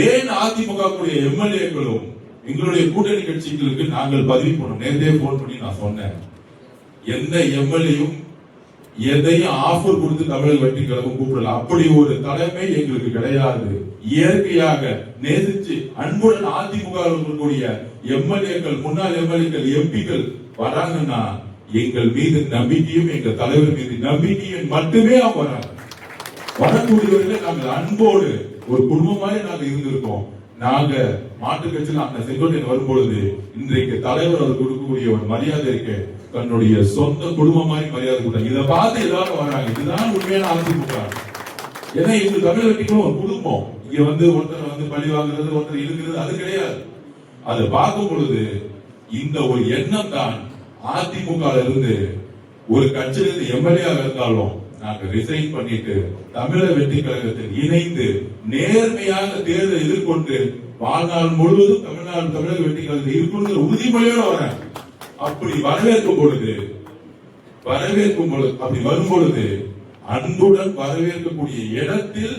ஏன் அதிமுக கூடிய எம்எல்ஏக்களும் எங்களுடைய கூட்டணி கட்சிகளுக்கு நாங்கள் பதிவு பண்ணோம். நேரே போன் பண்ணி நான் சொன்னேன், எந்த எம்எல்ஏயும் எதையும் ஆஃபர் கொடுத்து தமிழக வெற்றி கழகம் கூப்பிடல. அப்படி ஒரு தலைமை எங்களுக்கு கிடையாது. இயற்கையாக நேசிச்சு அன்புடன் அதிமுக இருக்கக்கூடிய எம்எல்ஏக்கள், முன்னாள் எம்எல்ஏக்கள், எம்பிக்கள் வராங்கன்னா எங்கள் மீது நம்பிக்கையும் எங்கள் தலைவர் மீது நம்பிக்கையும் மட்டுமே அவங்க வராங்க. வரக்கூடியவர்கள் நாங்கள் அன்போடு ஒரு குடும்பம் மாதிரி நாங்கள் இருந்திருக்கோம். நாங்க மாற்று கட்சியில் அந்த செங்கோட்டையன் வரும்பொழுது இன்றைக்கு தலைவர் அவர் கொடுக்கக்கூடிய ஒரு மரியாதை இருக்கு, தன்னுடைய சொந்த குடும்பம் மாதிரி மரியாதை கொடுத்தாங்க. இதை பார்த்து எல்லாரும் வராங்க. இதுதான் உண்மையான அதிமுக. ஏன்னா எங்க தமிழ் வெட்டிக்கும் ஒரு குடும்பம். இங்க ஒருத்தர் பழி வாங்குறது, ஒருத்தர் இருக்கிறது அது கிடையாது. அதை பார்க்கும் பொழுது இந்த ஒரு எண்ணம் தான் அதிமுக இருந்து ஒரு கட்சியிலிருந்து எம்எல்ஏ இருந்தாலும் நாங்கள் ரிசைன் பண்ணிட்டு தமிழக வெற்றி கழகத்தில் இணைந்து நேர்மையாக தேர்தல் எதிர்கொண்டு வாழ்நாள் முழுவதும் தமிழக வெற்றி கழகத்தில் இருக்கணும் உறுதிமொழியோட வர அப்படி வரவேற்கும் பொழுது அப்படி வரும் பொழுது அன்புடன் வரவேற்கக்கூடிய இடத்தில்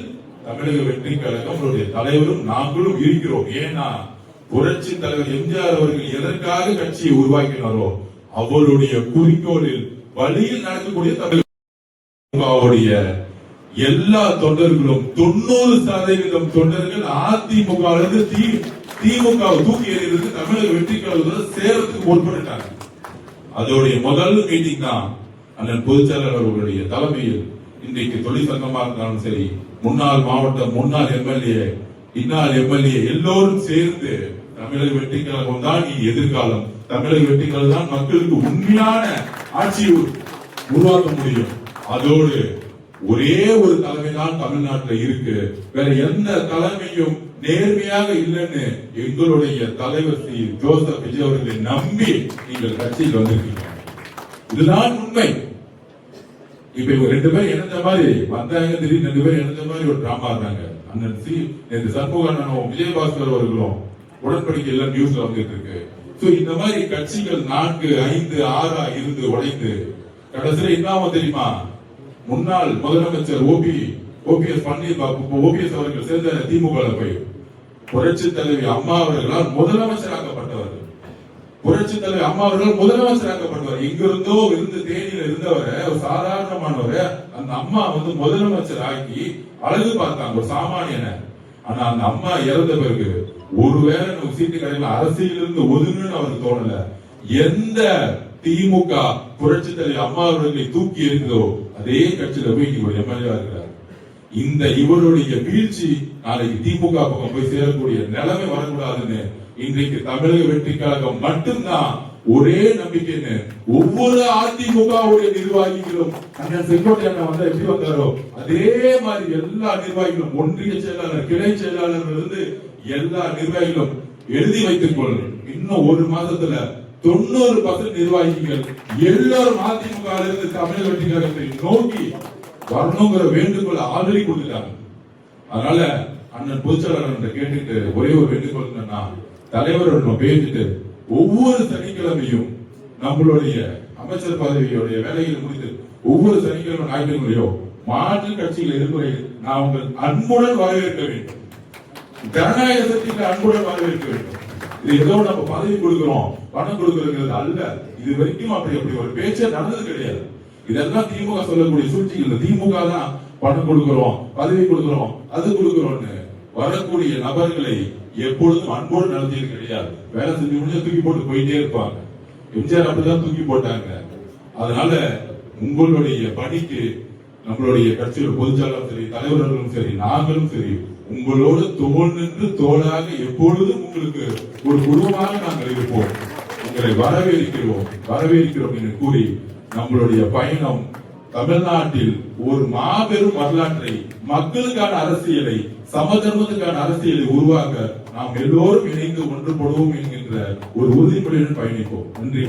தமிழக வெற்றி கழகம் தலைவரும் நாங்களும் இருக்கிறோம். ஏன்னா புரட்சி தலைவர் எம்ஜிஆர் அவர்கள் எதற்காக கட்சியை உருவாக்கினாரோ அவருடைய குறிக்கோளில் வழியில் நடக்கக்கூடிய தமிழக எல்லா தொண்டர்களும் 90% தொண்டர்கள் அதிமுக திமுக தூக்கி எறிவது தமிழக வெற்றி கழகத்தில் சேரத்துக்கு முற்பட்டாங்க. அதோடைய முதல் மீட்டிங் தான் அண்ணன் பொதுச்செயலாளர் அவர்களுடைய தலைமையில் இன்றைக்கு தொழிற்சங்கமா இருந்தாலும் சரி, முன்னாள் மாவட்டம், முன்னாள் எம்எல்ஏ, இன்னாள் எம்எல்ஏ எல்லோரும் சேர்ந்து தமிழக வெற்றி கழகம் தான் இனி எதிர்காலம், தமிழக வெற்றி கழகம் தான் மக்களுக்கு உண்மையான ஆட்சியை உருவாக்க முடியும். அதோடு ஒரே ஒரு தலைமை தான் தமிழ்நாட்டில் இருக்கு, வேற எந்த தலைமையும் நேர்மையாக இல்லைன்னு எங்களுடைய தலைவர் ஸ்ரீ ஜோசப் விஜய் அவர்களை நம்பி நீங்கள் கட்சியில் வந்திருக்கீங்க. இதுதான் உண்மை. இப்ப இவங்க 2 பேர் இணைந்த மாதிரி வந்தாங்க, திடீர்னு 2 பேர் இணைந்த மாதிரி ஒரு டிராமா இருந்தாங்க. அண்ணன் சண்முகண்ணனும் விஜயபாஸ்கர் அவர்களும் உடன்படிக்கை எல்லாம் நியூஸ்ல வந்துட்டு இருக்கு. இந்த மாதிரி கட்சிகள் 4, 5, 6 இருந்து உடைந்து கடைசியில் என்ன தெரியுமா, முன்னாள் முதலமைச்சர் ஓபிஎஸ் ஓபிஎஸ் அவர்கள் சேர்ந்த திமுக போய் புரட்சி தலைவி அம்மா அவர்களால் முதலமைச்சராக்கப்பட்டவர். புரட்சி தலைவி அம்மா அவர்கள் முதலமைச்சராக்கப்பட்டவர். எங்கிருந்தோ இருந்து தேனியில இருந்தவர், சாதாரணமானவர். அந்த அம்மா முதலமைச்சர் ஆக்கி அழகு பார்த்தாங்க, ஒரு சாமானியன. ஆனா அந்த அம்மா இறந்த பிறகு ஒருவேளை நம்ம சீட்டு கடையில் அரசியலிருந்து ஒதுங்கன்னு அவருக்கு தோணல. எந்த திமுக புரட்சி தலைவி அம்மா அவர்களை தூக்கி எறிந்ததோ அதே கட்சியில போய் ஒரு எம்எல்ஏ இருக்கிறார். இந்த இவருடைய வீழ்ச்சி நாளைக்கு திமுக பக்கம் போய் சேரக்கூடிய நிலைமை வரக்கூடாதுன்னு இன்றைக்கு தமிழக வெற்றி கழகம் மட்டும்தான் ஒரே நம்பிக்கைன்னு ஒவ்வொரு அதிமுகவுடைய நிர்வாகிகளும் அண்ணன் செங்கோட்டையன் எப்படி வந்தாரோ அதே மாதிரி எல்லா நிர்வாகிகளும், ஒன்றிய செயலாளர், கிளை செயலாளர் இருந்து எல்லா நிர்வாகிகளும் எழுதி வைத்துக் கொள்ளணும். இன்னும் ஒரு மாதத்துல 90% நிர்வாகிகள் எல்லாரும் அதிமுக இருந்து தமிழக வெற்றி கழகத்தை நோக்கி வரணுங்கிற வேண்டுகோள் ஆல்ரெடி கொடுத்துட்டாங்க. அதனால அண்ணன் பொதுச்செயலாளர் கேட்டுட்டு ஒரே ஒரு வேண்டுகோள் என்னன்னா, தலைவரோட பேசிட்டு ஒவ்வொரு சனிக்கிழமையும் நம்மளுடைய அமைச்சர் பதவியுடைய வேலைகளை முடித்து ஒவ்வொரு சனிக்கிழமை ஞாயிற்றுக்கிழமையோ மாற்று கட்சியில் இருக்கிற நான் உங்கள் அன்புடன் வரவேற்க வேண்டும், ஜனநாயக சக்திக்கு அன்புடன் வரவேற்க வேண்டும். இது ஏதோ நம்ம பதவி கொடுக்கிறோம், பணம் கொடுக்கிறது அல்ல. இது வரைக்கும் அப்படி ஒரு பேச்சே நடந்தது கிடையாது. இதெல்லாம் திமுக சொல்லக்கூடிய சூழ்ச்சிகள். திமுக தான் பணம் கொடுக்கிறோம், பதவி கொடுக்கிறோம், அது கொடுக்கிறோம்னு வரக்கூடிய நபர்களை எப்பொழுதும் அன்போடு நடத்தியது கிடையாது. வேலை செஞ்சு முடிஞ்ச தூக்கி போட்டு போயிட்டே இருப்பாங்க. எம்ஜிஆர் அப்படிதான் தூக்கி போட்டாங்க. அதனால உங்களுடைய பணிக்கு நம்மளுடைய கட்சியோட பொதுச்செயலாளரும் சரி, தலைவர்களும் சரி, நாங்களும் சரி உங்களோடு தோள் நின்று தோளாக எப்பொழுதும் உங்களுக்கு ஒரு குழுவாக நாங்கள் இருப்போம். உங்களை வரவேற்கிறோம் என்று கூறி நம்மளுடைய பயணம் தமிழ்நாட்டில் ஒரு மாபெரும் வரலாற்றை, மக்களுக்கான அரசியலை, சமதர்மத்துக்கான அரசியலை உருவாக்க நாம் எல்லோரும் இணைந்து ஒன்றுபடுவோம் என்கின்ற ஒரு உறுதிமொழியுடன் பயணிப்போம். நன்றி.